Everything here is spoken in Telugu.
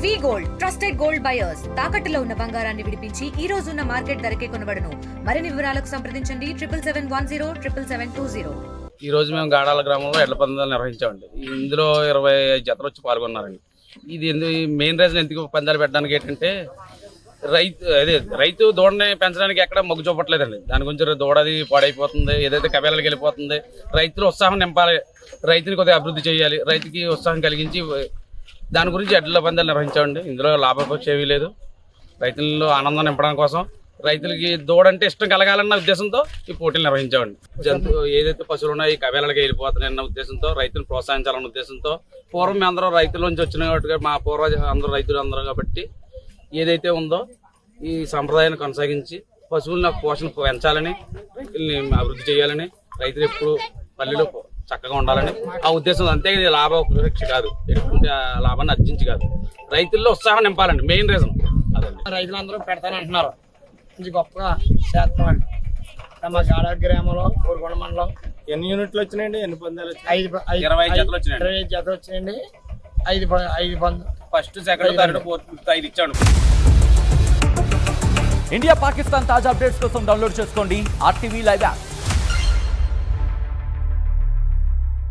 వి గోల్డ్ ట్రస్టెడ్ గోల్డ్ బయర్స్ తాకట్టులో ఉన్న బంగారాన్ని విడిపించి ఈ రోజు ఉన్న మార్కెట్ ధరకే కొనబడును. మరిన్ని వివరాలకు సంప్రదించండి 77107720. ఈ రోజు మేము గాడాల గ్రామంలో ఎడ్ల పందాలు నిర్వహించామండి. ఇందులో 25 జతలు వచ్చి పాల్గొన్నారండి. ఇది మెయిన్ రీజన్ ఎందుకు పందాలు పెట్టడానికి ఏంటంటే రైతు దూడని పెంచడానికి ఎక్కడ మొగ్గు చూపట్లేదండి. దాని గురించి దూడది పాడైపోతుంది, ఏదైతే కబేళకి వెళ్ళిపోతుంది. రైతులు ఉత్సాహం నింపాలి, రైతుని కొద్దిగా అభివృద్ధి చేయాలి, రైతుకి ఉత్సాహం కలిగించి దాని గురించి ఎడ్ల పందాలు నిర్వహించామండి. ఇందులో లాభపక్ష ఏమీ లేదు. రైతుల్లో ఆనందం నింపడం కోసం, రైతులకి దూడంటే ఇష్టం కలగాలన్న ఉద్దేశంతో ఈ పోటీలు నిర్వహించామండి. ఏదైతే పశువులు ఉన్నాయో ఈ కబేళకి వెళ్ళిపోతున్నాయన్న ఉద్దేశంతో, రైతులను ప్రోత్సహించాలన్న ఉద్దేశంతో, పూర్వం మేము అందరూ రైతుల నుంచి వచ్చిన కాబట్టి, మా పూర్వ అందరూ రైతులు అందరూ కాబట్టి ఏదైతే ఉందో ఈ సంప్రదాయాన్ని కొనసాగించి పశువులను పోషణ పెంచాలని, రైతుల్ని అభివృద్ధి చేయాలని, రైతులు ఎప్పుడు పల్లెలో చక్కగా ఉండాలని ఆ ఉద్దేశం. అంతే లాభాపేక్ష కాదు, ఎటువంటి లాభాన్ని అర్జించి కాదు, రైతుల్లో ఉత్సాహం నింపాలండి మెయిన్ రీజన్ అదండి. రైతులందరూ పెడతానంటున్నారు, మంచి గొప్పగా చేస్తామండి. మా గాడ గ్రామంలో కోరుకొండ మండలం ఎన్ని యూనిట్లు వచ్చినాయండి? ఎన్ని పందాలు వచ్చినాయి? 25 జతలు వచ్చినాయండి. 25 జతలు వచ్చినాయండి. 5 పందాలు, first, second, third, fourth, fifth 5 ఇచ్చాడు. ఇండియా పాకిస్తాన్ తాజా అప్డేట్స్ కోసం డౌన్లోడ్ చేసుకోండి RTV లైవ్ యాప్.